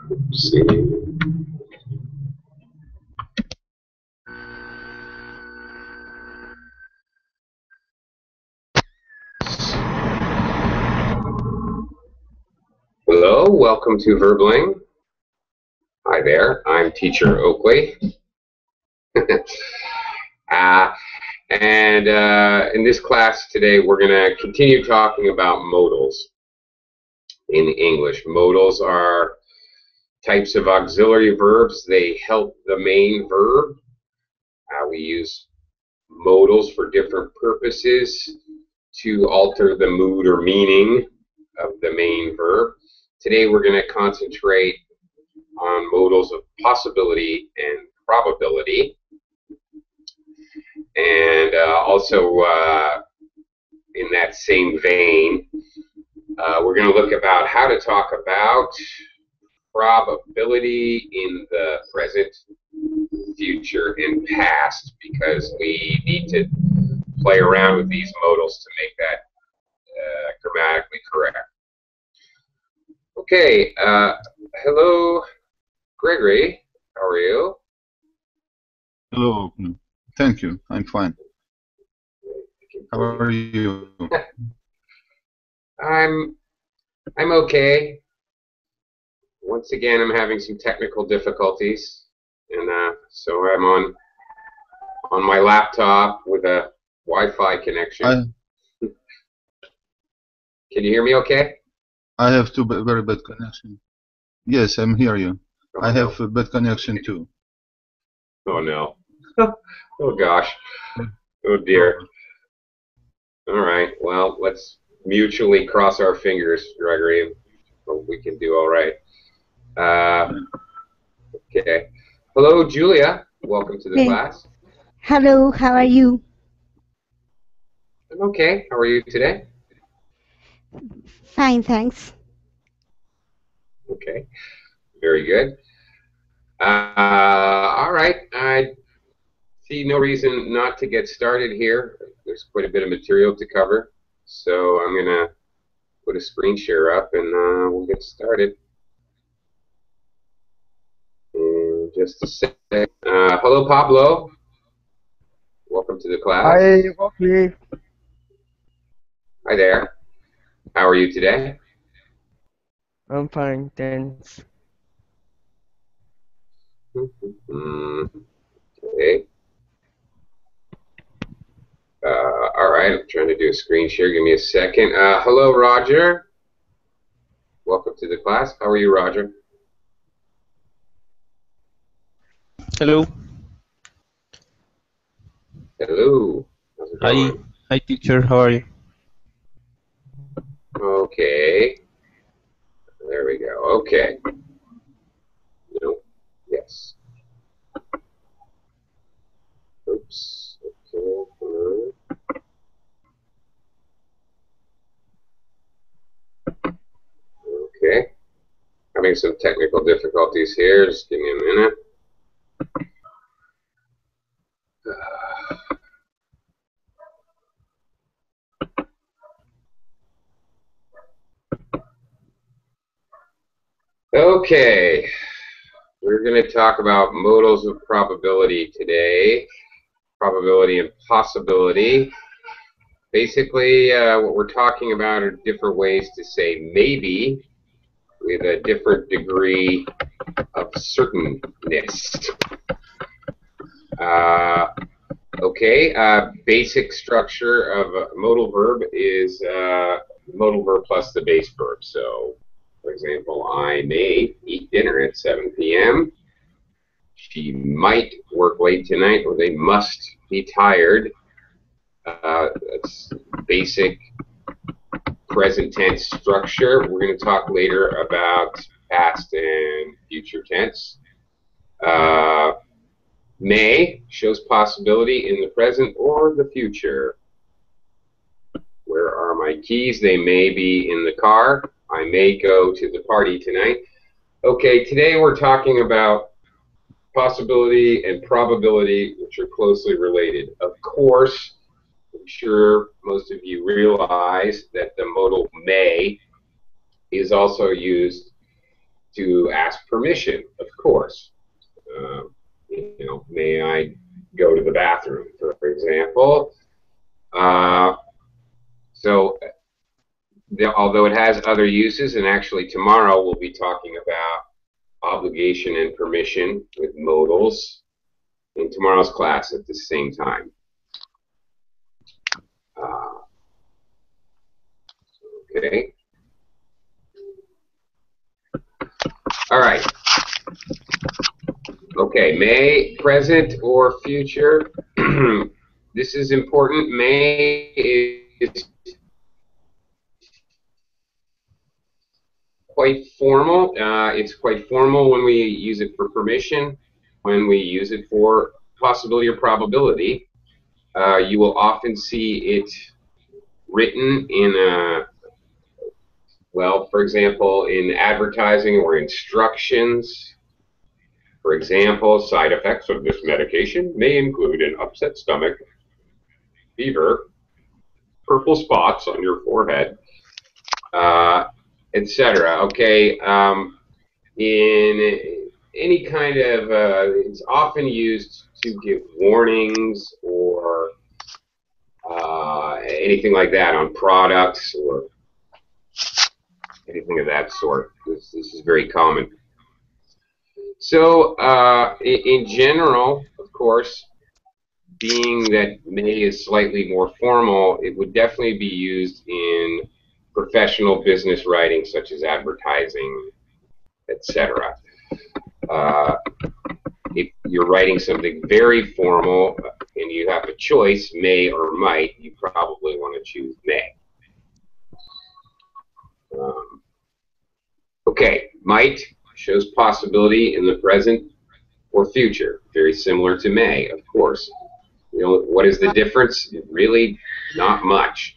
Let's see. Hello, welcome to Verbling. Hi there, I'm Teacher Oakley. In this class today, we're going to continue talking about modals in English. Modals are types of auxiliary verbs. They help the main verb. We use modals for different purposes to alter the mood or meaning of the main verb. Today we're going to concentrate on modals of possibility and probability. And also in that same vein, we're going to look about how to talk about probability in the present, future, and past, because we need to play around with these modals to make that grammatically correct. Okay, hello, Gregory. How are you? Hello. Thank you. I'm fine. How are you? I'm okay. Once again, I'm having some technical difficulties, and so I'm on my laptop with a Wi-Fi connection. Can you hear me okay? I have very bad connection. Yes, I'm hear you. I have a bad connection too. Oh no. Oh gosh. Oh dear. All right. Well, let's mutually cross our fingers, Gregory. Hope we can do all right. Okay. Hello, Julia. Welcome to the class. Hello. How are you? I'm okay. How are you today? Fine, thanks. Okay. Very good. All right. I see no reason not to get started here. There's quite a bit of material to cover, so I'm going to put a screen share up and we'll get started in just a sec. Hello, Pablo. Welcome to the class. Hi, Oakley. Hi there. How are you today? I'm fine, thanks. Okay. All right, I'm trying to do a screen share. Give me a second. Hello, Roger. Welcome to the class. How are you, Roger? Hello. Hello. How's it going? Hi, teacher. How are you? Okay. There we go. Okay. No. Yes. Oops. Okay. Okay. Having some technical difficulties here. Just give me a minute. Okay. We're going to talk about modals of probability today. Probability and possibility. Basically, what we're talking about are different ways to say maybe with a different degree of certainness. Basic structure of a modal verb is modal verb plus the base verb. So, for example, I may eat dinner at 7 p.m. She might work late tonight, or they must be tired. That's basic present tense structure. We're going to talk later about past and future tense. May shows possibility in the present or the future. Where are my keys? They may be in the car. I may go to the party tonight. Okay, today we're talking about possibility and probability, which are closely related. Of course, I'm sure most of you realize that the modal may is also used to ask permission, of course. May I go to the bathroom, for example? Although it has other uses, and actually tomorrow we'll be talking about obligation and permission with modals in tomorrow's class at the same time. Okay. All right. Okay, may, present, or future. This is important. May is quite formal. It's quite formal when we use it for permission. When we use it for possibility or probability, you will often see it written in well, for example, in advertising or instructions. For example, side effects of this medication may include an upset stomach, fever, purple spots on your forehead, etc. Okay, in any kind of, it's often used to give warnings or anything like that on products or anything of that sort. This is very common. So, in general, of course, being that may is slightly more formal, it would definitely be used in professional business writing, such as advertising, etc. If you're writing something very formal and you have a choice, may or might, you probably want to choose may. Okay, might shows possibility in the present or future, very similar to may, of course. What is the difference? Really, not much.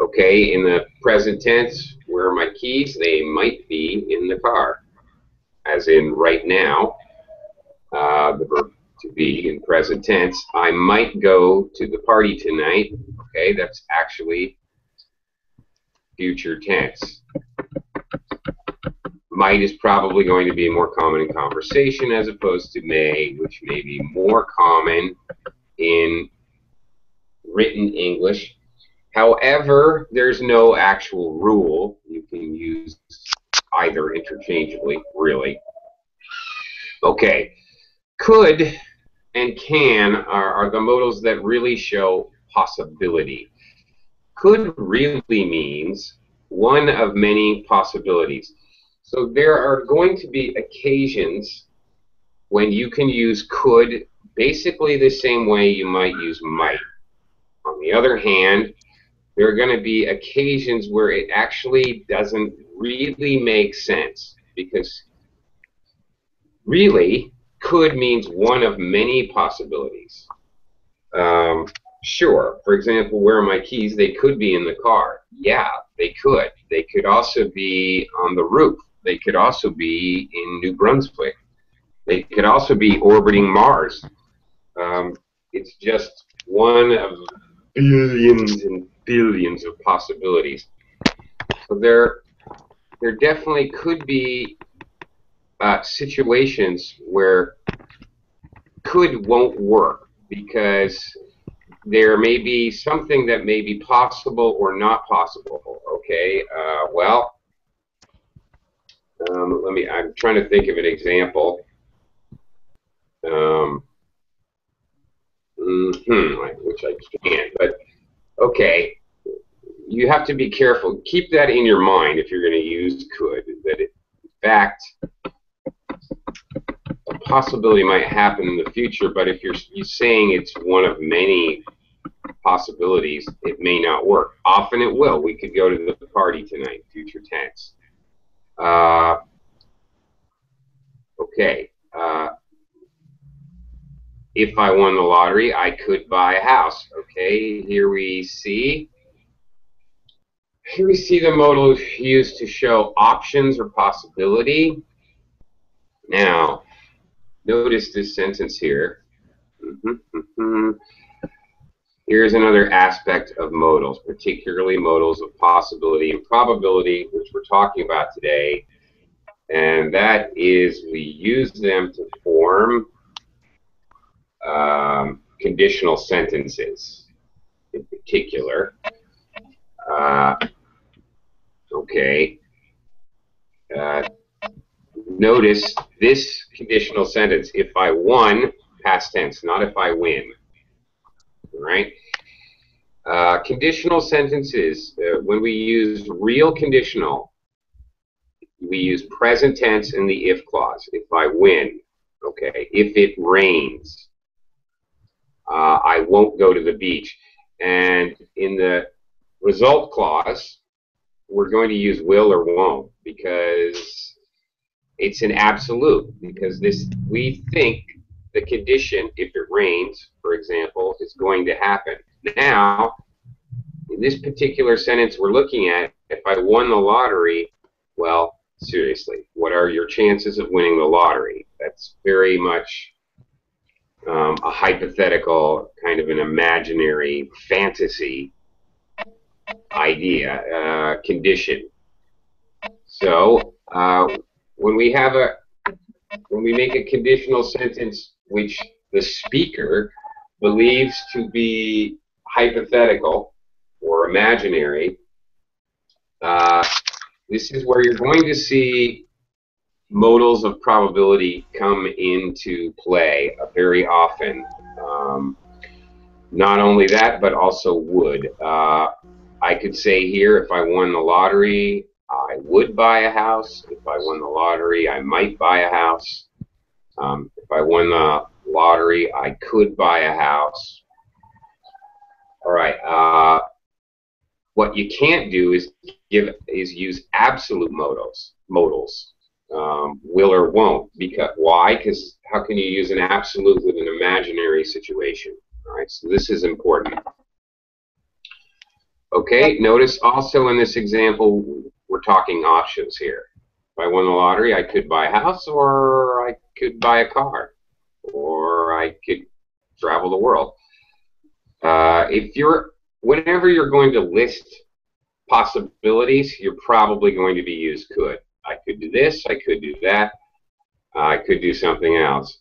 Okay, in the present tense, where are my keys? They might be in the car, as in right now, the verb to be in present tense. I might go to the party tonight. Okay, that's actually future tense. Might is probably going to be more common in conversation as opposed to may, which may be more common in written English. However, there's no actual rule. You can use either interchangeably, really. Okay, could and can are the modals that really show possibility. Could really means one of many possibilities. So there are going to be occasions when you can use could basically the same way you might use might. On the other hand, there are going to be occasions where it actually doesn't really make sense, because really could means one of many possibilities. Sure, for example, where are my keys? They could be in the car. Yeah, they could. They could also be on the roof. They could also be in New Brunswick. They could also be orbiting Mars. It's just one of billions and billions of possibilities. So there definitely could be situations where could won't work, because there may be something that may be possible or not possible. Okay, well, I'm trying to think of an example. Which I can't, but okay, you have to be careful. Keep that in your mind if you're going to use could, that in fact a possibility might happen in the future, but if you're saying it's one of many possibilities, it may not work. Often it will. We could go to the party tonight, future tense. Okay. If I won the lottery, I could buy a house. Okay, here we see the modal used to show options or possibility. Now, notice this sentence here. Here's another aspect of modals, particularly modals of possibility and probability, which we're talking about today. and that is we use them to form conditional sentences in particular. Okay. Notice this conditional sentence, if I won, past tense, not if I win. All right? Conditional sentences, when we use real conditional, we use present tense in the if clause. If I win, okay. If it rains, I won't go to the beach. And in the result clause, we're going to use will or won't because it's an absolute. Because this, we think the condition, if it rains, for example, is going to happen. Now, in this particular sentence we're looking at, if I won the lottery, well, seriously, what are your chances of winning the lottery? That's very much a hypothetical, kind of an imaginary fantasy idea, condition. So when we make a conditional sentence which the speaker believes to be hypothetical or imaginary, this is where you're going to see modals of probability come into play very often. Not only that, but also would. I could say here, if I won the lottery, I would buy a house. If I won the lottery, I might buy a house. If I won the lottery, I could buy a house. All right. What you can't do is use absolute modals. Will or won't. Because why? Because how can you use an absolute with an imaginary situation? All right. So this is important. Okay. Notice also in this example, we're talking options here. If I won the lottery, I could buy a house, or I could buy a car, or I could travel the world. Whenever you're going to list possibilities, you're probably going to be used could. I could do this, I could do that, I could do something else.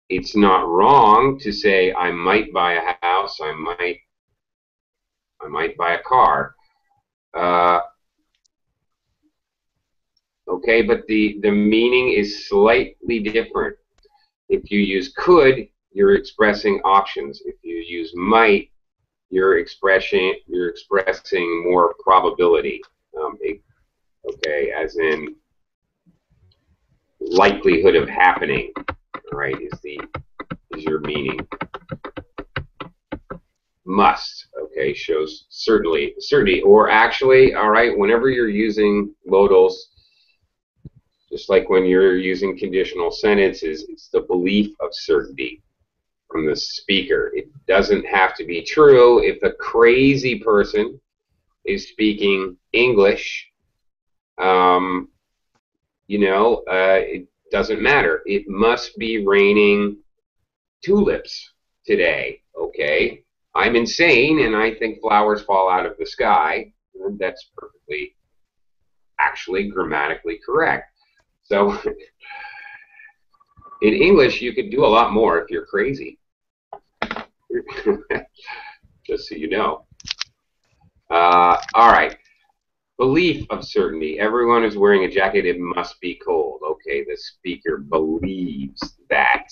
It's not wrong to say I might buy a house, I might buy a car. Okay, but the meaning is slightly different. If you use could, you're expressing options. If you use might, you're expressing more probability. Okay, as in likelihood of happening. All right, is your meaning. Must, okay, shows certainty, or actually, all right, whenever you're using modals, just like when you're using conditional sentences, it's the belief of certainty from the speaker. It doesn't have to be true. If a crazy person is speaking English, it doesn't matter. It must be raining tulips today, okay? I'm insane and I think flowers fall out of the sky. And that's perfectly, actually, grammatically correct. So in English, you could do a lot more if you're crazy. Just so you know. All right. Belief of certainty. Everyone is wearing a jacket. It must be cold. Okay, the speaker believes that.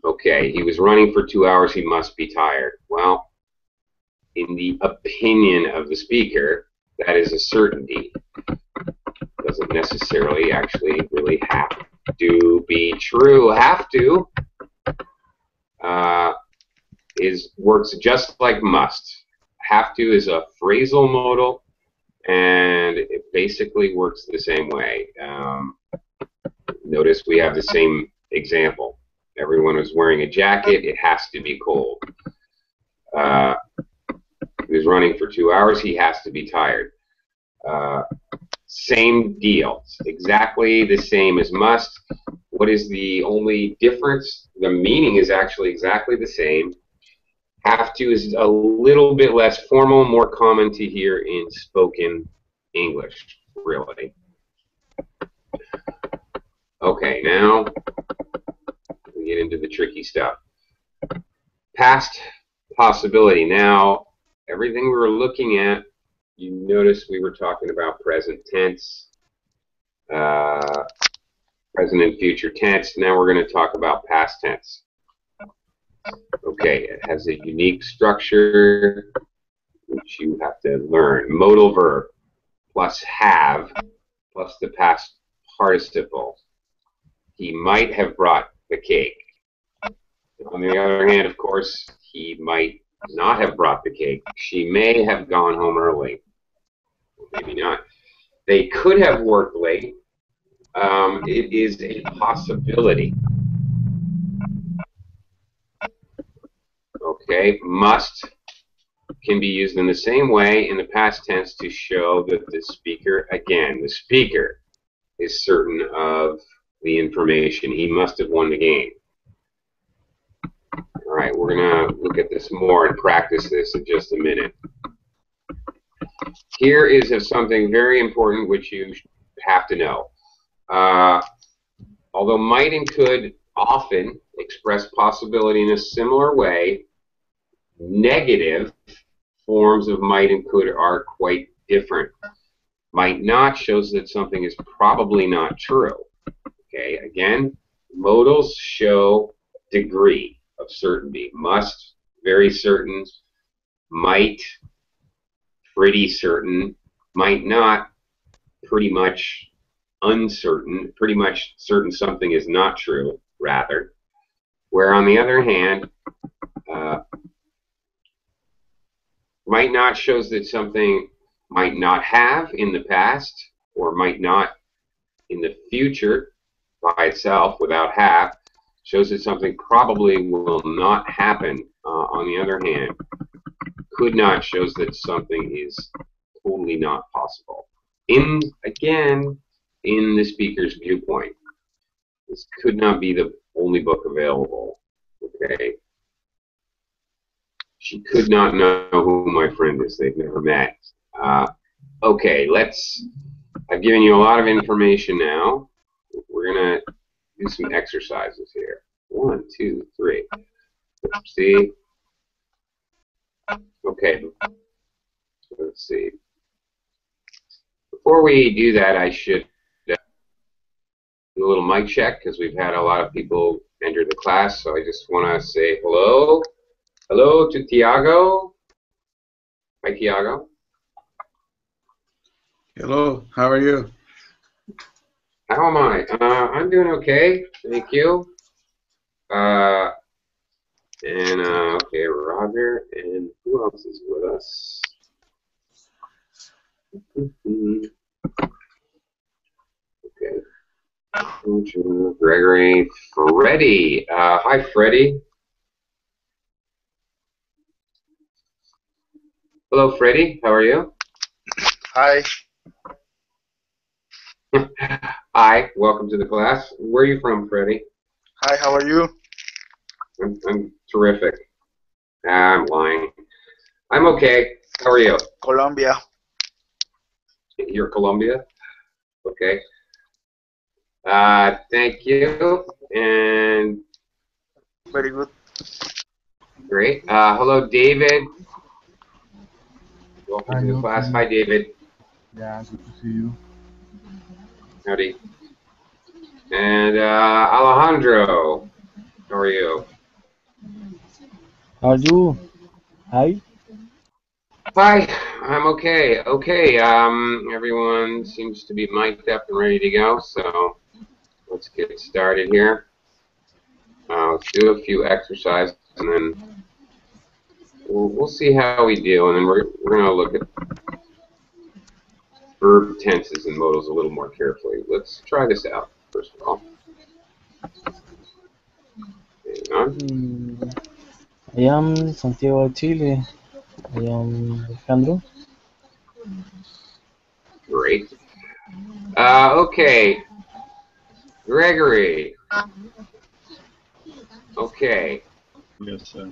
Okay, he was running for 2 hours. He must be tired. Well, in the opinion of the speaker, that is a certainty. Doesn't necessarily actually really have to be true. Have to works just like must. Have to is a phrasal modal, and it basically works the same way. Notice we have the same example. Everyone is wearing a jacket. It has to be cold. He was running for 2 hours. He has to be tired. Same deal. Exactly the same as must. What is the only difference? The meaning is actually exactly the same. Have to is a little bit less formal, more common to hear in spoken English, really. Okay, now we get into the tricky stuff. Past possibility. Now, everything we were looking at, you notice we were talking about present tense, present and future tense. Now we're going to talk about past tense. Okay, it has a unique structure which you have to learn. Modal verb plus have plus the past participle. He might have brought the cake. On the other hand, of course, he might not have brought the cake. She may have gone home early. Maybe not. They could have worked late. It is a possibility. Okay, must can be used in the same way in the past tense to show that the speaker, again, the speaker is certain of the information. He must have won the game. All right, we're going to look at this more and practice this in just a minute. Here is something very important which you have to know. Although might and could often express possibility in a similar way, negative forms of might and could are quite different. Might not shows that something is probably not true. Okay, again, modals show degree of certainty. Must, very certain. Might, pretty certain. Might not, pretty much uncertain. Pretty much certain something is not true, rather. Where on the other hand, might not shows that something might not have in the past or might not in the future by itself without have, shows that something probably will not happen. On the other hand, could not shows that something is totally not possible. Again, in the speaker's viewpoint. This could not be the only book available. Okay. She could not know who my friend is. They've never met. Okay, I've given you a lot of information now. We're going to do some exercises here. 1, 2, 3. Let's see. Okay. Let's see. Before we do that, I should do a little mic check because we've had a lot of people enter the class. So I just want to say hello. Hello to Tiago. Hi, Tiago. Hello, how are you? How am I? I'm doing okay, thank you. Okay, Roger, and who else is with us? Okay. Gregory, Freddie. Hi, Freddie. Hello, Freddie. How are you? Hi. Hi. Welcome to the class. Where are you from, Freddie? Hi, how are you? I'm terrific. I'm lying. I'm okay. How are you? Colombia. You're Colombia? Okay. Thank you. And Very good. great. Hello, David. Welcome to the class. Hi, David. Yeah, good to see you. Howdy. And Alejandro, how are you? How are you? Hi. Hi, I'm okay. Okay, everyone seems to be mic'd up and ready to go, so let's get started here. Let's do a few exercises, and then we'll see how we do, and then we're going to look at verb tenses and modals a little more carefully. Let's try this out, first of all. Hang on. I am Santiago de Chile. I am Alejandro. Great. Okay. Gregory. Okay. Yes, sir.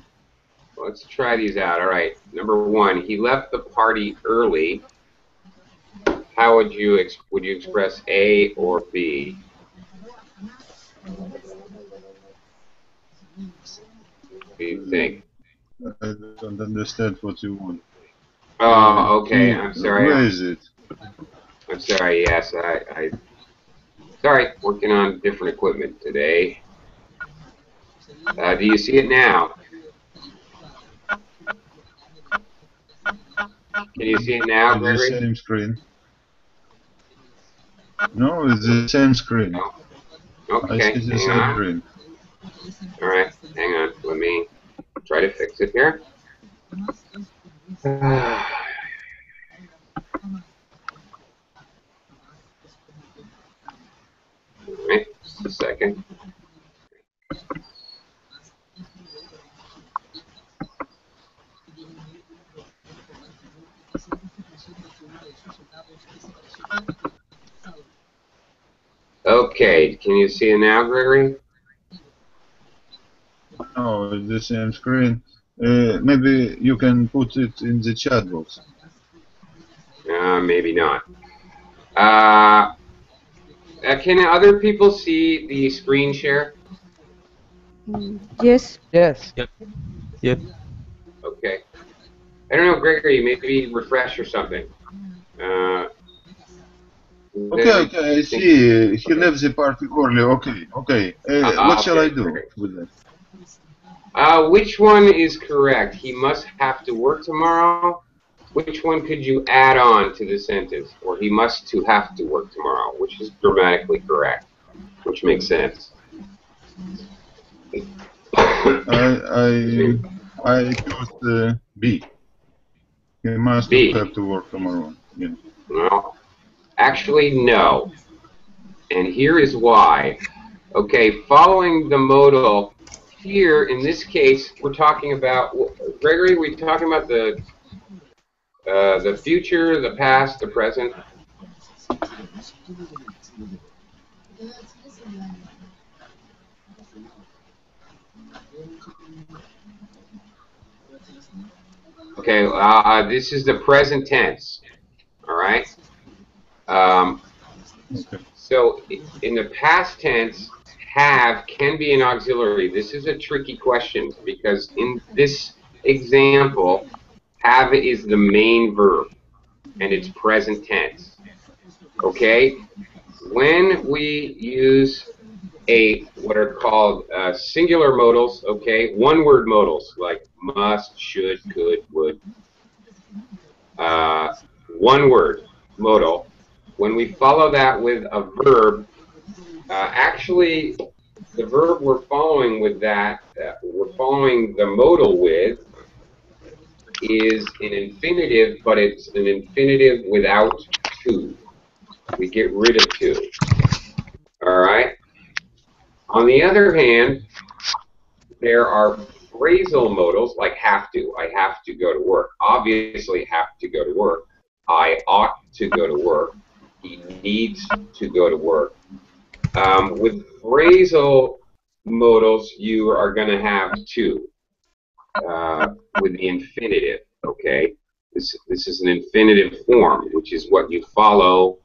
let's try these out. All right. Number one, he left the party early. How would you express A or B? What do you think? I don't understand what you want. Oh, okay. I'm Where sorry. is it? I'm sorry. Yes, sorry. Working on different equipment today. Do you see it now? Can you see it now, It's the Gregory? same screen. No, it's the same screen. No. I Okay. see the Hang same on. screen. All right. Hang on. Let me try to fix it here. Alright, just a second. Okay, can you see it now, Gregory? No, it's the same screen. Maybe you can put it in the chat box. Maybe not. Can other people see the screen share? Yes. Yes. Yep. Yep. Okay. I don't know, Gregory, maybe refresh or something. Okay, I see. He left the party early. Okay. What shall I do with that? Which one is correct? He must have to work tomorrow. Which one could you add on to the sentence? Or he must to have to work tomorrow, which is grammatically correct, which makes sense. I chose B. He must have to work tomorrow. Yeah. Well, actually, no. And here is why. Okay, following the modal, here, in this case, we're talking about, Gregory, we're talking about the future, the past, the present. Okay, this is the present tense, all right? Okay. So in the past tense, have can be an auxiliary. This is a tricky question because in this example, have is the main verb and it's present tense. Okay? When we use what are called singular modals, okay, one-word modals like must, should, could, would, one word modal. When we follow that with a verb, actually, the verb we're following with that, we're following the modal with, is an infinitive, but it's an infinitive without to. We get rid of to. All right? On the other hand, there are phrasal modals like have to. I have to go to work. Obviously, have to go to work. I ought to go to work. He needs to go to work. With phrasal modals, you are going to have to with the infinitive. Okay, this is an infinitive form, which is what you follow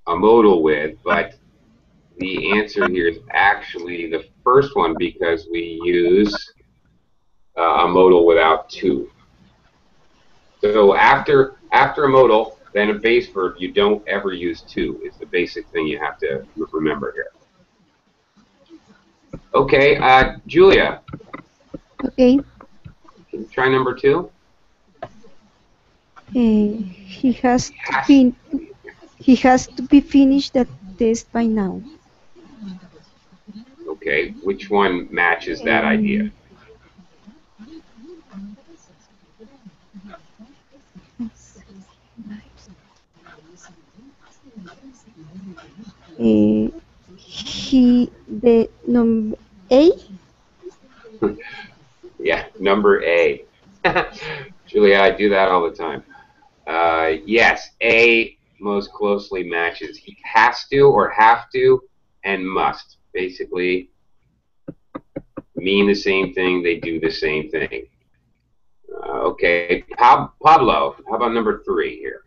a modal with, but the answer here is actually the first one because we use a modal without to. So after a modal, then a base verb, you don't ever use to. Is the basic thing you have to remember here. Okay, Julia. Okay. Can you try number 2? He has to be finished the test by now. Okay, which one matches that idea? The number A. Yeah, number A. Julia, I do that all the time. Yes, A most closely matches. He has to or have to and must. Basically, mean the same thing, they do the same thing. Okay, Pablo, how about number 3 here?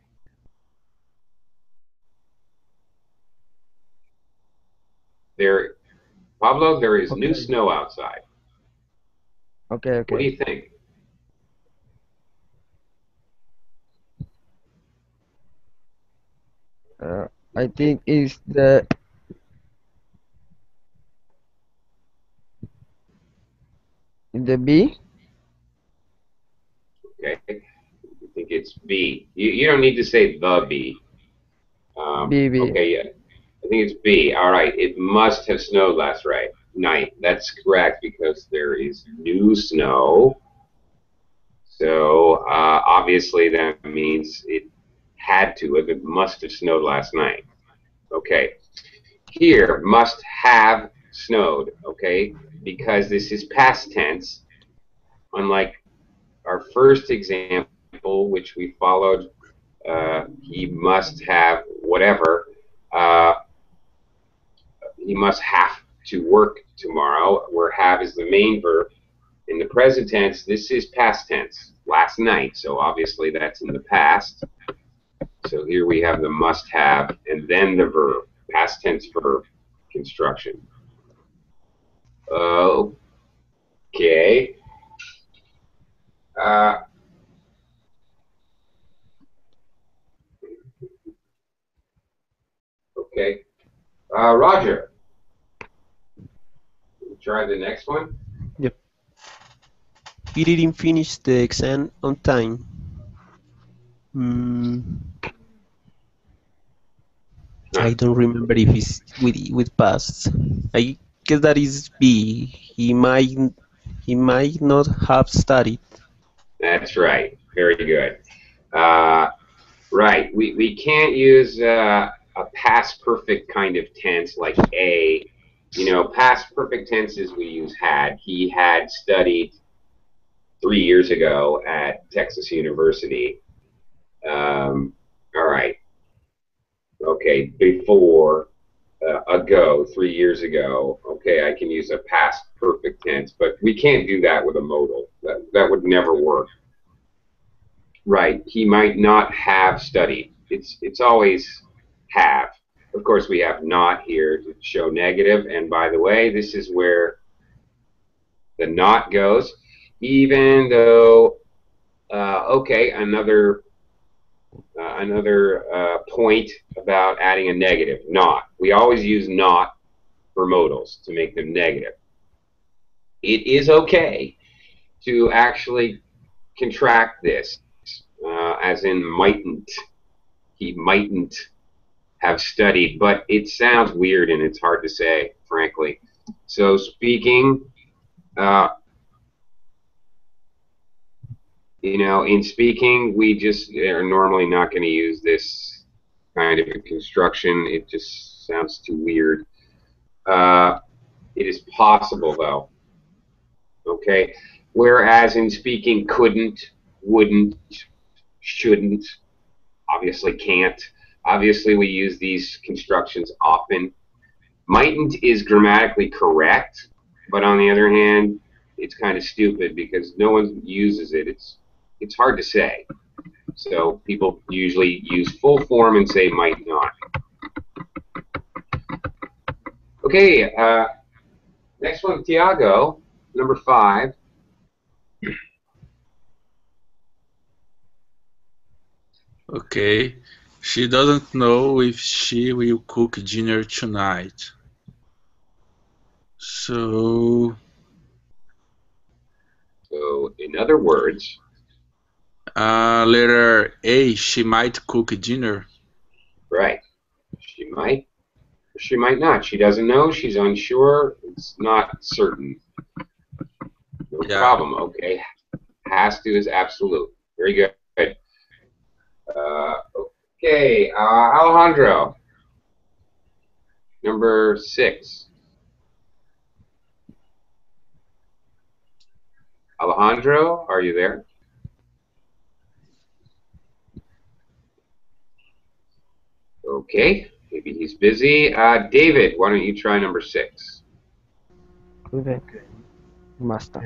Pablo, there is new snow outside. Okay. What do you think? I think it's the B. Okay, I think it's B. You don't need to say the B. B. Okay, yeah. I think it's B. All right. It must have snowed last night. That's correct because there is new snow. So obviously that means it had to have. It must have snowed last night. Okay. Here, must have snowed. Okay, because this is past tense. Unlike our first example, which we followed, he must have whatever. He must have to work tomorrow, where have is the main verb. In the present tense, this is past tense, last night, so obviously that's in the past. So here we have the must have, and then the verb, past tense verb construction. Okay. Okay. Roger, try the next one. Yep. He didn't finish the exam on time. I don't remember if it's with past. I guess that is B. He might not have studied. That's right. Very good. Right. We can't use a past perfect kind of tense like A. You know, past perfect tenses we use had. He had studied 3 years ago at Texas University. All right. Okay, before, ago, 3 years ago. Okay, I can use a past perfect tense, but we can't do that with a modal. That would never work. Right. He might not have studied. It's always have. Of course, we have not here to show negative. And by the way, this is where the not goes. Even though, okay, another point about adding a negative. Not. We always use not for modals to make them negative. It is okay to actually contract this, as in mightn't. He mightn't have studied, but it sounds weird and it's hard to say, frankly. So speaking, you know, in speaking, we just are normally not going to use this kind of a construction. It just sounds too weird. It is possible, though. Okay? Whereas in speaking, couldn't, wouldn't, shouldn't, obviously can't. Obviously, we use these constructions often. Mightn't is grammatically correct, but on the other hand, it's kind of stupid because no one uses it. It's hard to say. So people usually use full form and say might not. Okay, next one, Tiago, number 5. Okay. She doesn't know if she will cook dinner tonight. So In other words, letter A, she might cook dinner. right. She might, or she might not. She doesn't know. She's unsure. It's not certain. No problem. Okay. Has to is absolute. Very good. Okay, Alejandro, number 6. Alejandro, are you there? Okay, maybe he's busy. David, why don't you try number 6? Okay. Must.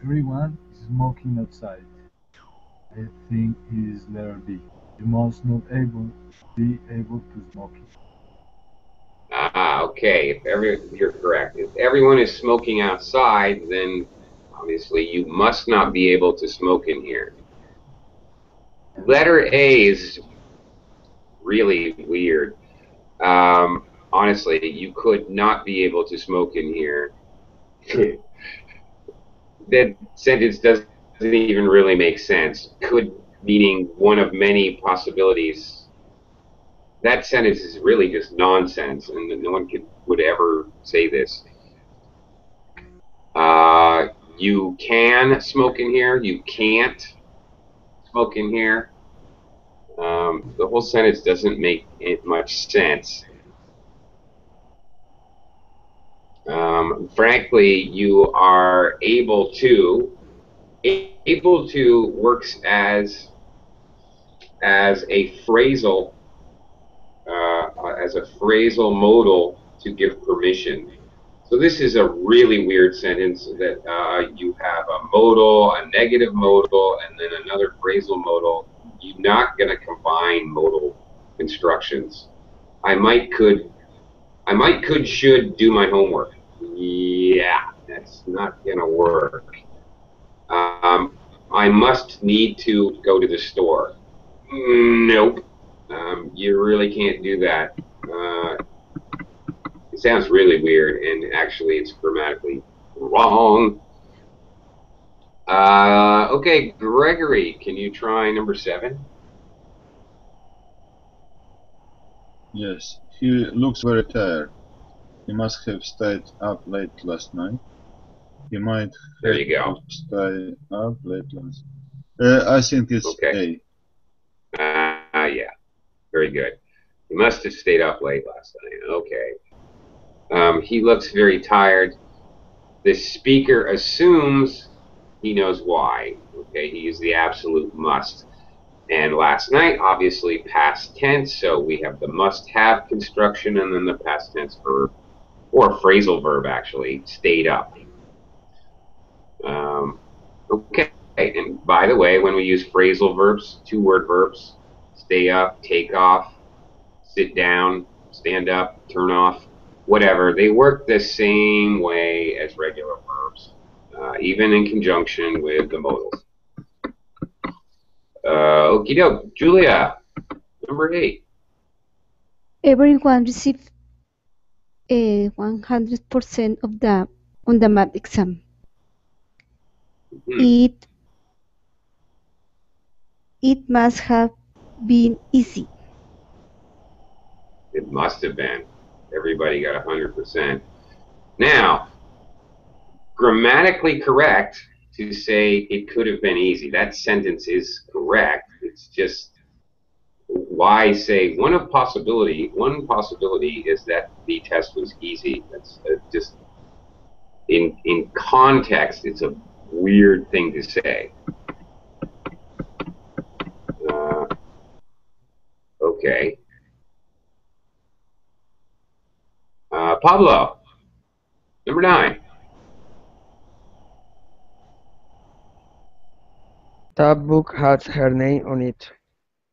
Everyone is smoking outside. I think it is letter B. You must not be able to smoke it. Okay. You're correct. If everyone is smoking outside, then obviously you must not be able to smoke in here. Letter A is really weird. Honestly, you could not be able to smoke in here. That sentence doesn't even really make sense. Could meaning one of many possibilities. That sentence is really just nonsense, and no one would ever say this. You can smoke in here. You can't smoke in here. The whole sentence doesn't make much sense. Frankly, you are able to. Able to works as a phrasal modal to give permission. So this is a really weird sentence that you have a modal, a negative modal, and then another phrasal modal. You're not going to combine modal constructions. I might, could, should do my homework. Yeah, that's not going to work. I must need to go to the store. Nope. You really can't do that. It sounds really weird, and actually it's grammatically wrong. Okay, Gregory, can you try number 7? Yes, he looks very tired. He must have stayed up late last night. He might There have you go. stayed up late last. I think it's Okay. A. Yeah, very good. He must have stayed up late last night. Okay. He looks very tired. The speaker assumes he knows why. Okay, he is the absolute must. And last night, obviously, past tense, so we have the must-have construction and then the past tense verb, or phrasal verb, actually, stayed up. Okay, and by the way, when we use phrasal verbs, 2-word verbs, stay up, take off, sit down, stand up, turn off, whatever, they work the same way as regular verbs, even in conjunction with the modals. Okie doke. Julia, number 8. Everyone received 100% of the on the math exam. It must have been easy. It must have been. Everybody got 100%. Now, grammatically correct to say it could have been easy. That sentence is correct. It's just why say one possibility is that the test was easy. That's just in context, it's a weird thing to say. Okay. Pablo, number 9. That book has her name on it.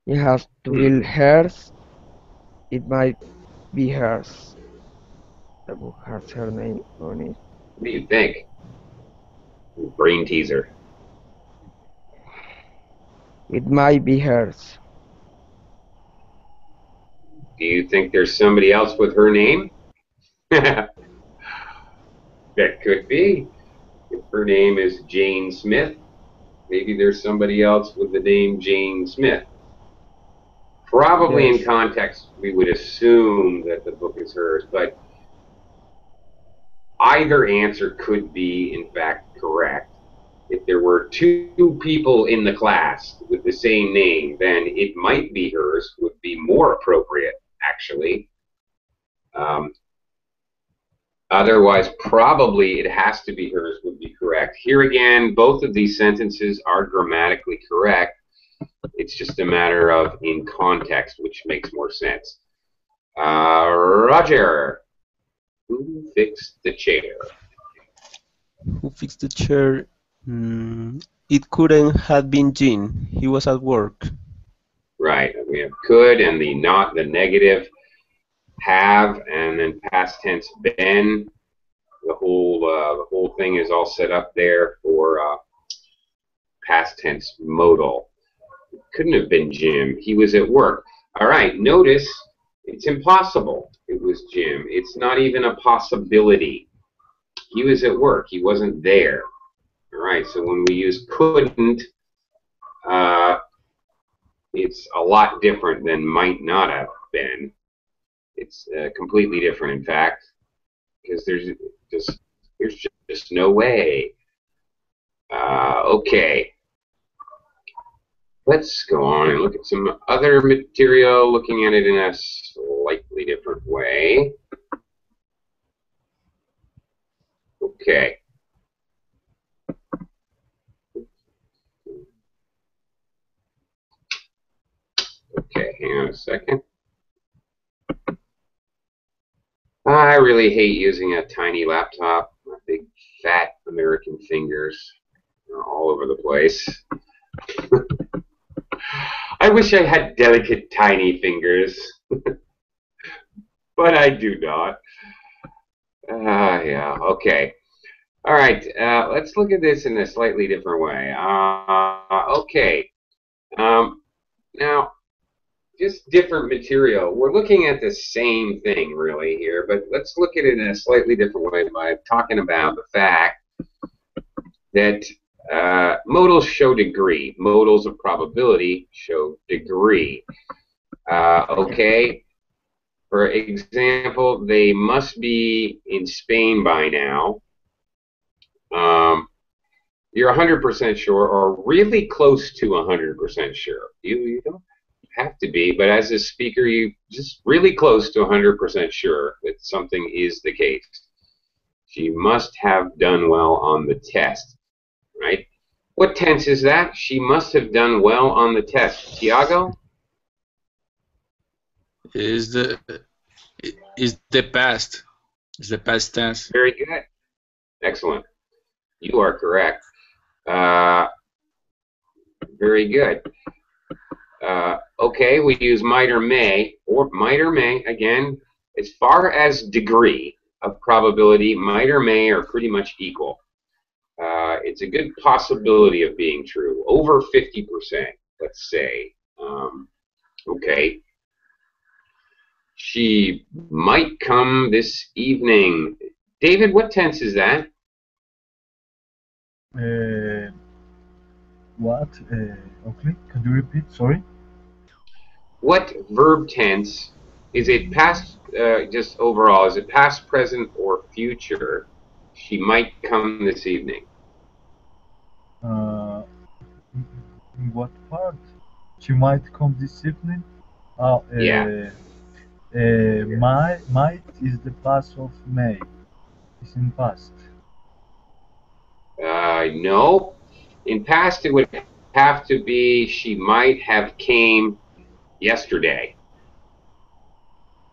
It has to be hers. It might be hers. The book has her name on it. What do you think? Brain teaser. It might be hers. Do you think there's somebody else with her name? That could be. If her name is Jane Smith, maybe there's somebody else with the name Jane Smith. Probably in context, we would assume that the book is hers, but either answer could be, in fact, correct. If there were 2 people in the class with the same name, then it might be hers, would be more appropriate, actually. Otherwise, probably it has to be hers would be correct. Here again, both of these sentences are grammatically correct. It's just a matter of in context, which makes more sense. Roger, Who fixed the chair? Who fixed the chair? It couldn't have been Jean. He was at work. Right. We have could and the not, the negative, have, and then past tense been. The whole thing is all set up there for past tense modal. Couldn't have been Jim. He was at work. All right. Notice it's impossible. It was Jim. It's not even a possibility. He was at work. He wasn't there. All right. So when we use couldn't, it's a lot different than might not have been. It's completely different, in fact, because there's just no way. Okay. Let's go on and look at some other material, looking at it in a slightly different way. Okay. Okay, hang on a second. I really hate using a tiny laptop. My big, fat American fingers are all over the place. I wish I had delicate, tiny fingers, but I do not. Yeah, okay. All right, let's look at this in a slightly different way. Okay. Now, just different material. We're looking at the same thing, really, here, but let's look at it in a slightly different way by talking about the fact that modals show degree. Modals of probability show degree. Okay. For example, they must be in Spain by now. You're 100% sure, or really close to 100% sure. You don't have to be, but as a speaker, you just really close to 100% sure that something is the case. She must have done well on the test, right? What tense is that? She must have done well on the test. Tiago? Is the past. Is the past tense. Very good. Excellent. You are correct. Very good. Okay, we use might or may, again, as far as degree of probability, might or may are pretty much equal. It's a good possibility of being true, over 50%, let's say. Okay. She might come this evening. David, what tense is that? What? Okay, can you repeat? Sorry. What verb tense is it? Past, just overall, is it past, present, or future? She might come this evening. In what part? She might come this evening. Yeah. Might is the past of May. It's in past. No. In past, it would have to be she might have came yesterday.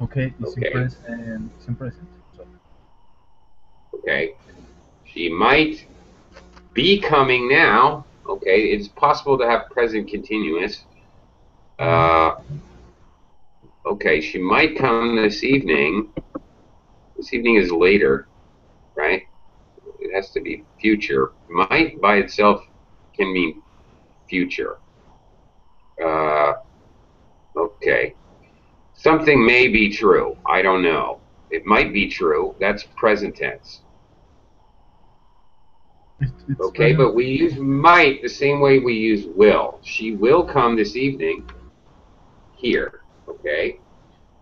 Okay, it's Okay. in present. So. Okay. She might be coming now. Okay, it's possible to have present continuous. Okay, she might come this evening. This evening is later, right? It has to be future. Might by itself can mean future. Okay. Something may be true. I don't know. It might be true. That's present tense. Okay, but we use might the same way we use will. She will come this evening here. Okay.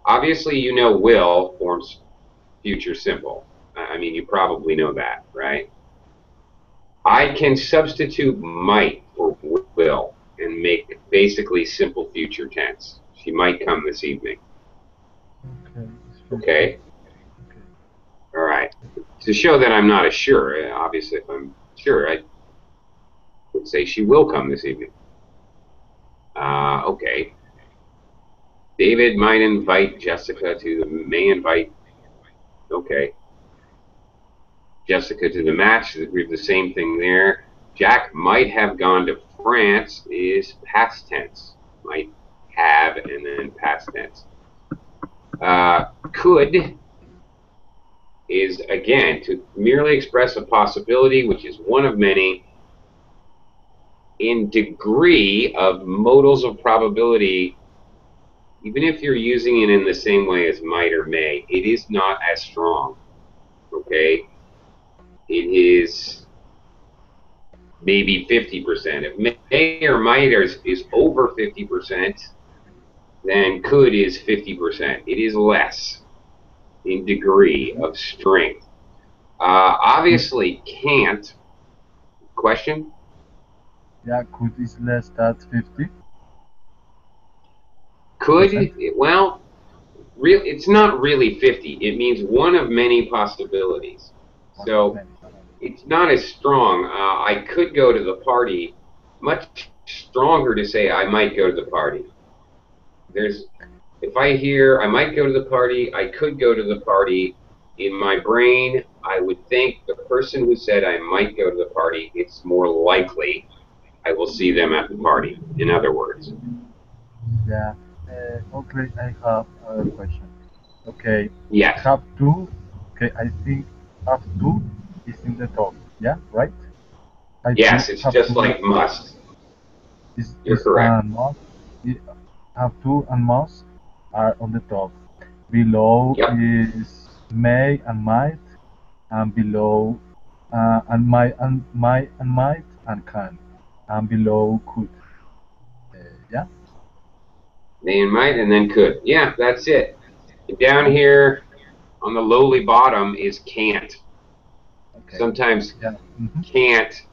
Obviously, you know will forms future simple. I mean, you probably know that, right? I can substitute might for will and make basically simple future tense. She might come this evening. Okay? All right. To show that I'm not as sure, obviously if I'm sure, I would say she will come this evening. Okay. David might invite Jessica to the may invite. Okay. Jessica to the match. We have the same thing there. Jack might have gone to France is past tense. Might have and then past tense. Could is, again, to merely express a possibility, which is one of many. In degree of modals of probability, even if you're using it in the same way as might or may, it is not as strong. Okay? It is maybe 50%. If may or might is over 50%, then could is 50%. It is less in degree of strength. Obviously, can't. Question? Yeah, could is less than 50. Could, well, it's not really 50. It means one of many possibilities. So it's not as strong. I could go to the party. Much stronger to say I might go to the party. If I hear I might go to the party, I could go to the party, in my brain, I would think the person who said I might go to the party, it's more likely I will see them at the party, in other words. Yeah. Okay, I have a question. Okay. Yes. Have to. Okay, I think have to is in the top. Yeah, right? Yes, it's just like must. You're correct. And must, have to and must are on the top. Below is may and might, and below and might and might and can, and below could. Yeah. May and might, and then could. Yeah, that's it. And down here on the lowly bottom is can't. Okay. Sometimes can't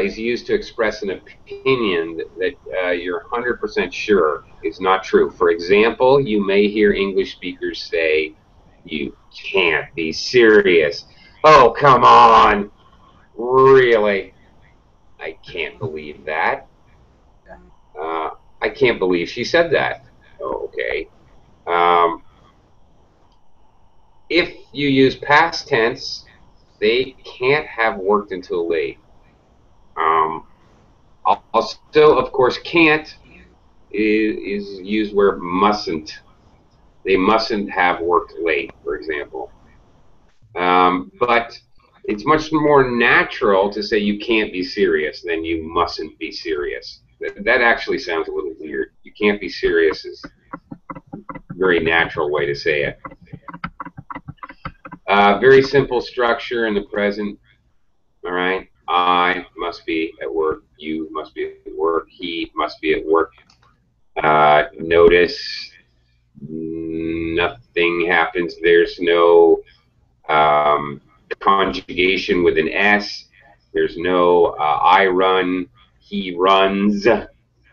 is used to express an opinion that you're 100% sure is not true. For example, you may hear English speakers say, "You can't be serious." Oh, come on. Really? I can't believe that. I can't believe she said that. Oh, okay. If you use past tense, they can't have worked until late. Also, of course, can't is used where mustn't. They mustn't have worked late, for example. But it's much more natural to say you can't be serious than you mustn't be serious. That actually sounds a little weird. You can't be serious is a very natural way to say it. Very simple structure in the present. All right. I must be at work. You must be at work. He must be at work. Notice nothing happens. There's no conjugation with an S. There's no I run, he runs,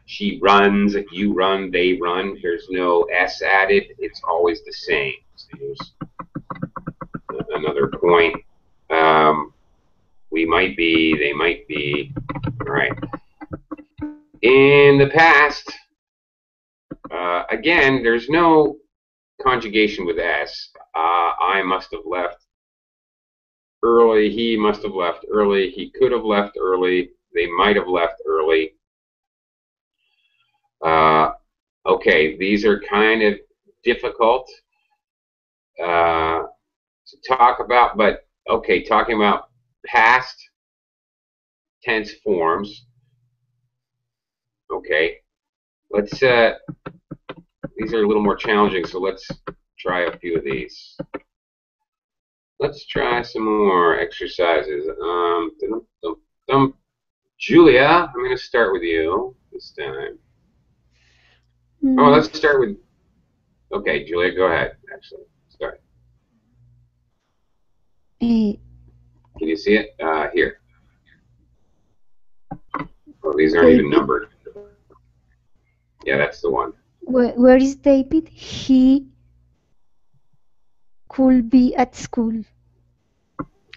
she runs, you run, they run. There's no S added. It's always the same. So there's another point. We might be, they might be. All right. In the past, again, there's no conjugation with S. I must have left early. He must have left early. He could have left early. They might have left early. Okay, these are kind of difficult to talk about, but okay, talking about past tense forms. Okay, let's. These are a little more challenging, so let's try a few of these. Let's try some more exercises. Julia, I'm going to start with you this time. Oh, let's start with. Okay, Julia, go ahead. Actually, start. Can you see it? Here. Oh, these aren't even numbered. Yeah, that's the one. Where is David? He could be at school.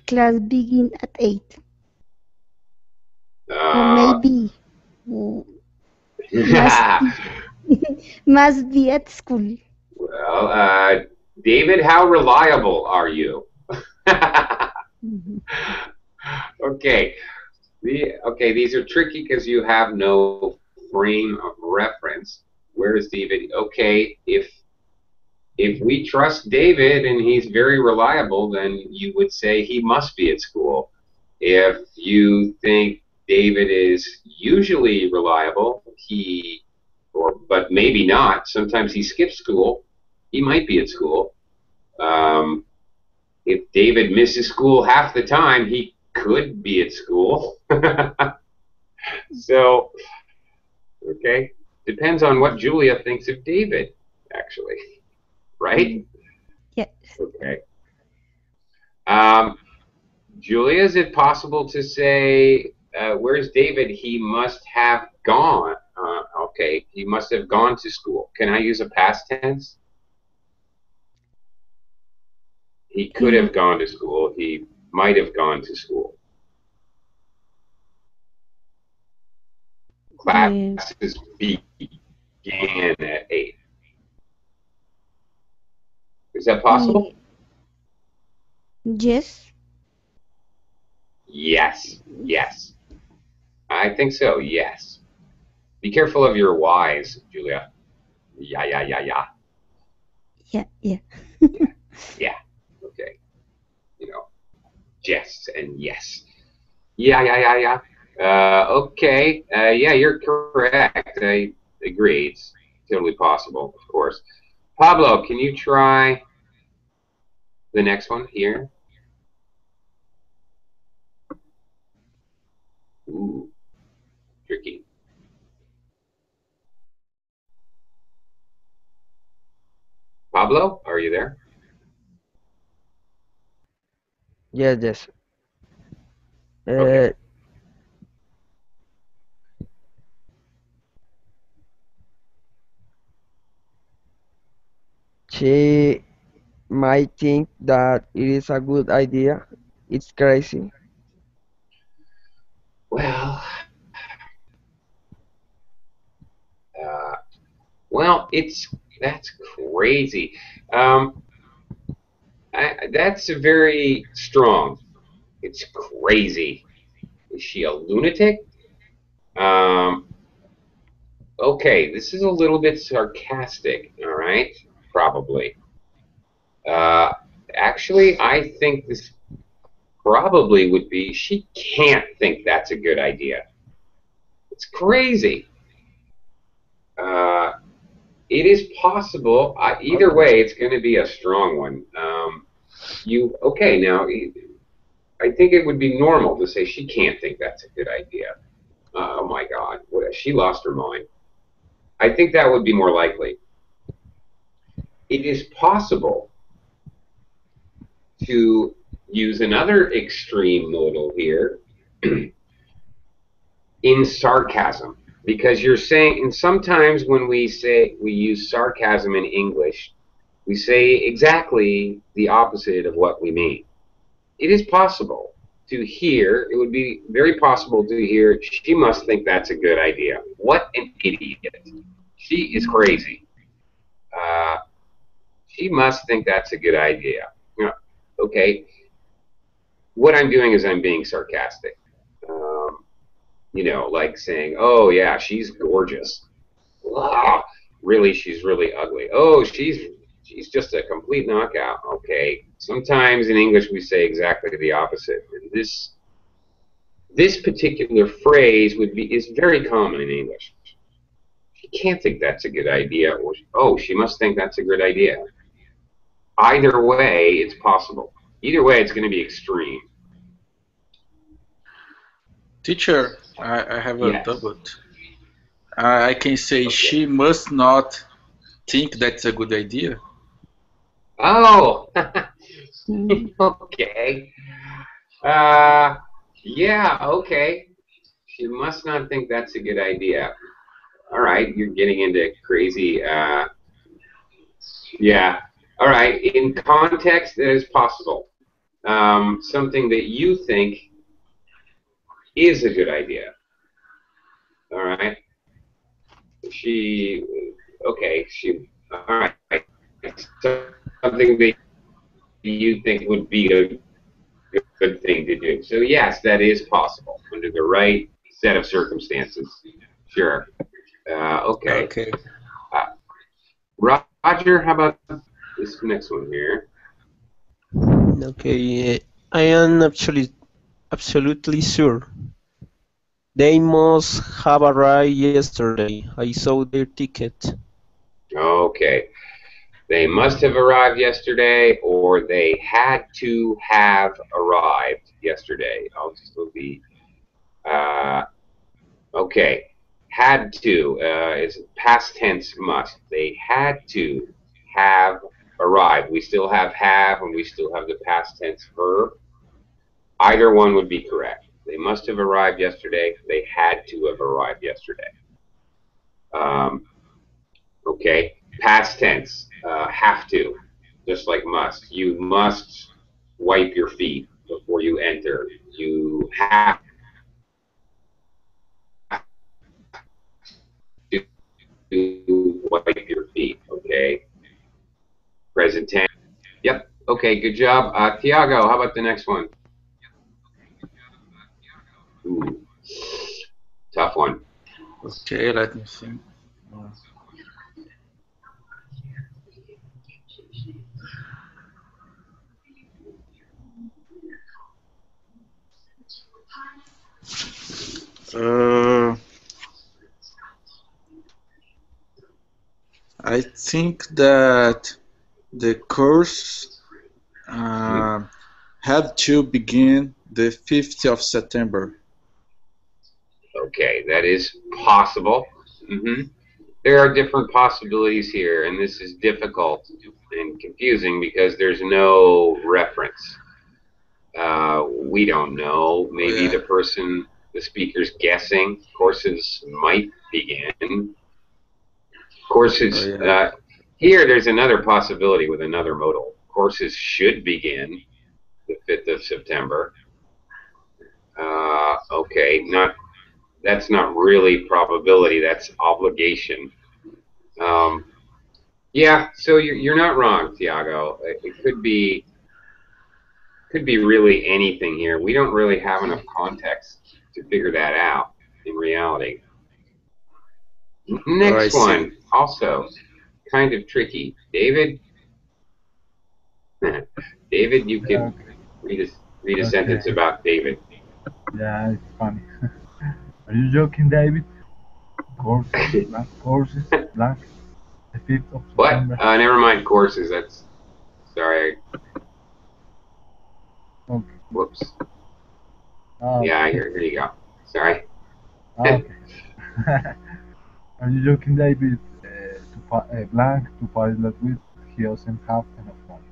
Class begin at 8. Or maybe must be at school. Well, David, how reliable are you? Okay. Okay, these are tricky because you have no frame of reference. Where is David? Okay, if we trust David and he's very reliable, then you would say he must be at school. If you think David is usually reliable, but maybe not. Sometimes he skips school. He might be at school. Um, if David misses school half the time, he could be at school. So, okay, depends on what Julia thinks of David, actually, right? Yes. Okay. Um, Julia, is it possible to say, where's David? He must have gone. Okay, he must have gone to school. Can I use a past tense? He could have gone to school. He might have gone to school. Classes began at 8. Is that possible? Yes. Yes. Yes. I think so, yes. Be careful of your Y's, Julia. Yeah, yeah, yeah, yeah. Yeah, yeah. Yeah. Okay. You know, yes and yes. Yeah, yeah, yeah, yeah. Okay. Yeah, you're correct. I agree. It's totally possible, of course. Pablo, can you try the next one here? Ooh, tricky. Pablo, are you there? Yes, yes. Okay. She might think that it is a good idea. It's crazy. Well, uh, well, that's crazy. Um, that's very strong. It's crazy. Is she a lunatic? Um, okay, this is a little bit sarcastic, all right? Probably. Uh, actually, I think this probably would be she can't think that's a good idea. It's crazy. Uh, it is possible. Either way, it's going to be a strong one. Okay, now I think it would be normal to say she can't think that's a good idea. Oh my God, she lost her mind. I think that would be more likely. It is possible to use another extreme modal here in sarcasm, because you're saying, and sometimes when we use sarcasm in English, we say exactly the opposite of what we mean. It is possible to hear, it would be very possible to hear, she must think that's a good idea. What an idiot. She is crazy. Uh, she must think that's a good idea. Okay, what I'm doing is I'm being sarcastic. Um, like saying, oh yeah, she's gorgeous. Wow, really, she's really ugly. Oh, she's just a complete knockout. Okay, sometimes in English we say exactly the opposite. And this particular phrase is very common in English. She can't think that's a good idea, or oh, she must think that's a good idea. Either way, it's possible. Either way, it's going to be extreme. Teacher, I have a Yes. doubt. I can say Okay. she must not think that's a good idea. Oh, okay. Yeah, okay. She must not think that's a good idea. All right, you're getting into crazy. Yeah. All right. In context, that is possible. Something that you think is a good idea. All right. She. Okay. She. All right. Something that you think would be a good thing to do. So yes, that is possible under the right set of circumstances. Sure. Okay. Okay. Roger, how about this next one here? Okay. I am actually absolutely sure. They must have arrived yesterday. I saw their ticket. Okay. They must have arrived yesterday, or they had to have arrived yesterday. I'll just will be okay. Had to is past tense must. They had to have arrived. We still have, and we still have the past tense verb. Either one would be correct. They must have arrived yesterday. They had to have arrived yesterday. Okay. Past tense, have to, just like must. You must wipe your feet before you enter. You have to wipe your feet. Okay. Present tense. Yep. Okay. Good job. Tiago, how about the next one? Ooh, tough one. Okay, let me think. I think that the course had to begin the 5th of September. Okay, that is possible. There are different possibilities here, and this is difficult and confusing because there's no reference. We don't know. Maybe Yeah. the speaker's guessing. Courses might begin. Courses, Yeah. here there's another possibility with another modal. Courses should begin the 5th of September. Okay, that's not really probability, that's obligation. Yeah, so you're not wrong, Tiago. It could be really anything here. We don't really have enough context to figure that out in reality. Oh, I Next see. one, also kind of tricky. David, David, you Yeah, could read a okay. sentence about David. Yeah, it's funny. Are you joking, David? Courses, blank, the 5th of What? September. Never mind courses. That's sorry. Okay. Whoops. Yeah, Okay. here you go. Sorry. Okay. Are you joking, David? Blank to pilot with, he doesn't have enough money.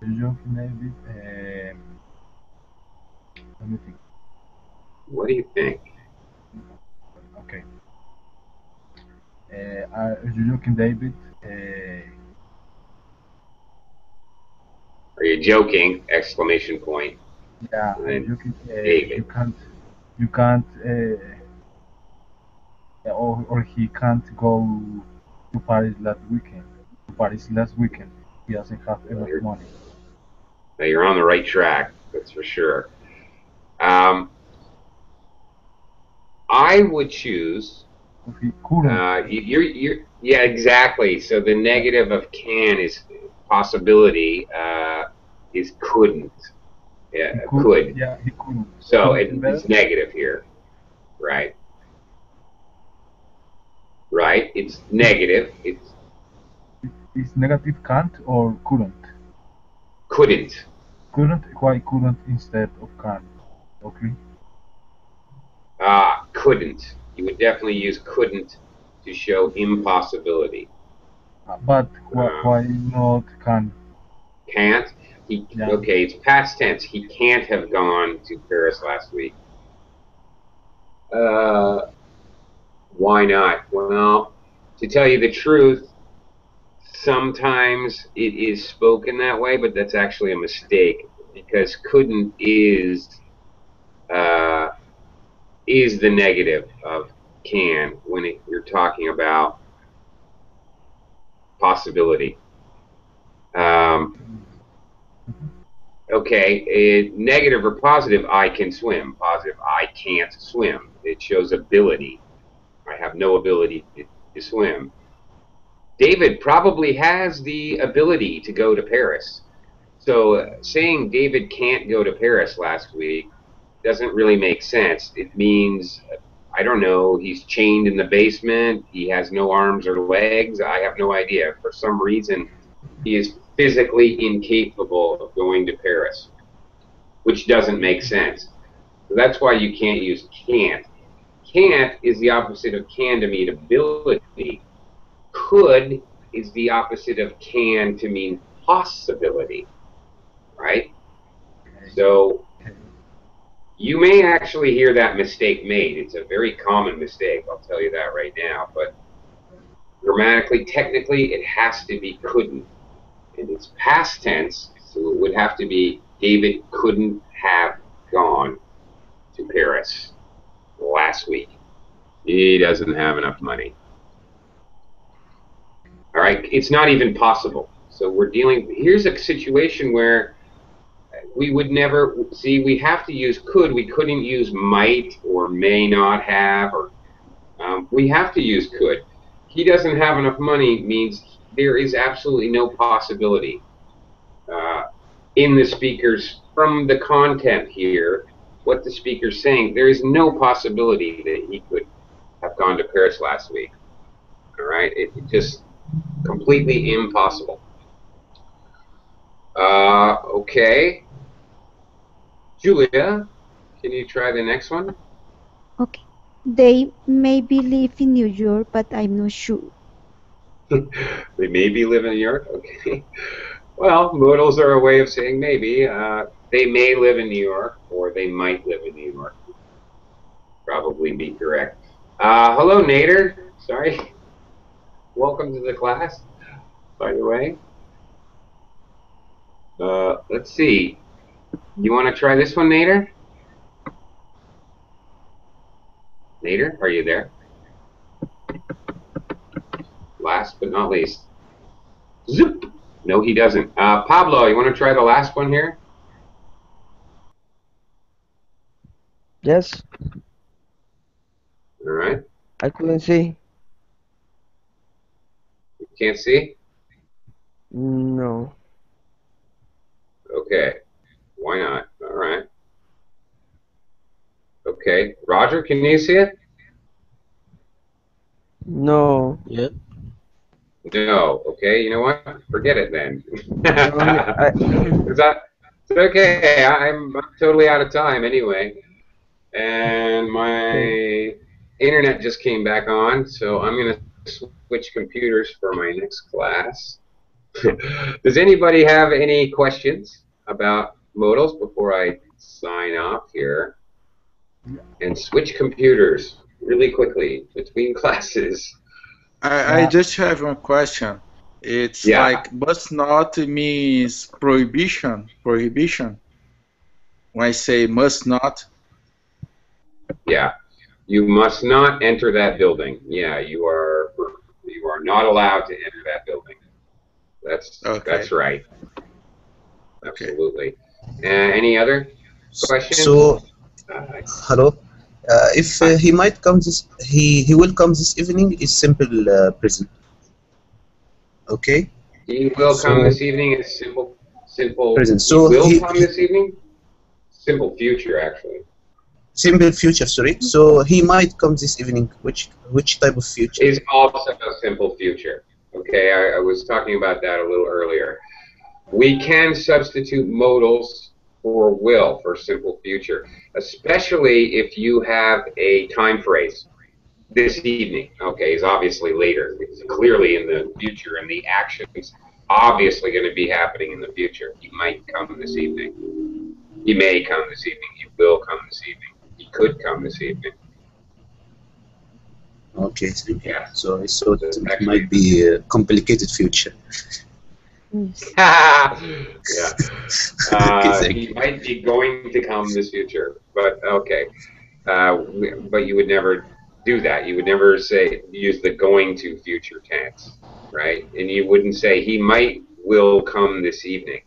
Are you joking, David? Let me think. What do you think? Okay. Are you joking, David? Are you joking? Exclamation point. Yeah, And are you then joking? David. You can't, or he can't go to Paris last weekend. He doesn't have enough money. You're on the right track. That's for sure. I would choose. Or he couldn't. Yeah, exactly. So the Yeah, negative of can is possibility. Is couldn't. Yeah, he could. could. Yeah, he couldn't. So Couldn't better. it's negative here, right? Right. It's negative. Is negative can't or couldn't? Couldn't. Couldn't. Why couldn't instead of can't? Okay. Couldn't. You would definitely use couldn't to show impossibility. But Um, why not can? can't. Yeah. Okay, it's past tense. He can't have gone to Paris last week. Why not? Well, to tell you the truth, sometimes it is spoken that way, but that's actually a mistake because couldn't uh, is the negative of can when you're talking about possibility. Okay, negative or positive, I can swim. Positive, I can't swim. It shows ability. I have no ability to swim. David probably has the ability to go to Paris. So saying David can't go to Paris last week doesn't really make sense. It means, I don't know, he's chained in the basement, he has no arms or legs, I have no idea. For some reason, he is physically incapable of going to Paris, which doesn't make sense. So that's why you can't use can't. Can't is the opposite of can to mean ability. Could is the opposite of can to mean possibility, right? So you may actually hear that mistake made. It's a very common mistake, I'll tell you that right now. But grammatically, technically, it has to be couldn't. And it's past tense, so it would have to be David couldn't have gone to Paris last week. He doesn't have enough money. All right, it's not even possible. So we're dealing, here's a situation where we would never, see, we have to use could. We couldn't use might or may not have, or we have to use could. He doesn't have enough money means there is absolutely no possibility in the speakers, from the content here, what the speaker's saying, there is no possibility that he could have gone to Paris last week. All right, it just completely impossible. Okay. Julia, can you try the next one? Okay. They maybe live in New York, but I'm not sure. They maybe live in New York? Okay. Well, modals are a way of saying maybe. They may live in New York, or they might live in New York. Probably be correct. Hello, Nader. Sorry. Welcome to the class, by the way. Let's see. You want to try this one, Nader? Nader, are you there? Last but not least. Zoop! No, he doesn't. Pablo, you want to try the last one here? Yes. All right. I couldn't see. You can't see? No. Okay. Why not? All right. Okay. Roger, can you see it? No. Yeah. No. Okay. You know what? Forget it then. No, It's okay. I'm totally out of time anyway. And my internet just came back on, so I'm going to switch computers for my next class. Does anybody have any questions about modals before I sign off here? And switch computers really quickly between classes. I just have one question. It's like must not means prohibition. Prohibition. When I say must not. Yeah. You must not enter that building. Yeah, you are not allowed to enter that building. That's right. Absolutely. Any other questions? So, hello. If he might come this, he will come this evening is simple present. Okay. He will come this evening is simple present. So he will come this evening. Simple future, actually. Simple future, sorry. So he might come this evening. Which type of future? Is also a simple future. Okay, I was talking about that a little earlier. We can substitute modals for will for simple future, especially if you have a time phrase. This evening, okay, is obviously later. It's clearly in the future, and the action's obviously going to be happening in the future. He might come this evening. He may come this evening. He will come this evening. He could come this evening. Okay, yeah. So it might be a complicated future. Yeah. He might be going to come this future, but okay. But you would never do that. You would never use the going to future tense, right? And you wouldn't say he will come this evening.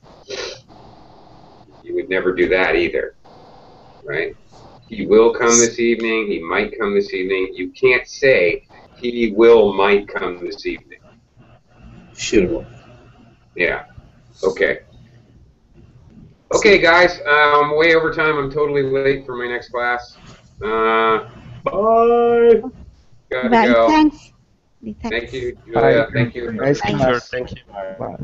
You would never do that either, right? He will come this evening. He might come this evening. You can't say he will might come this evening. Sure. Yeah. Okay. Okay, guys. I'm way over time. I'm totally late for my next class. Bye. Gotta Bye. go. Thanks. Thank you, Bye. Julia. Thank you. Nice Teacher, class. thank you. Bye.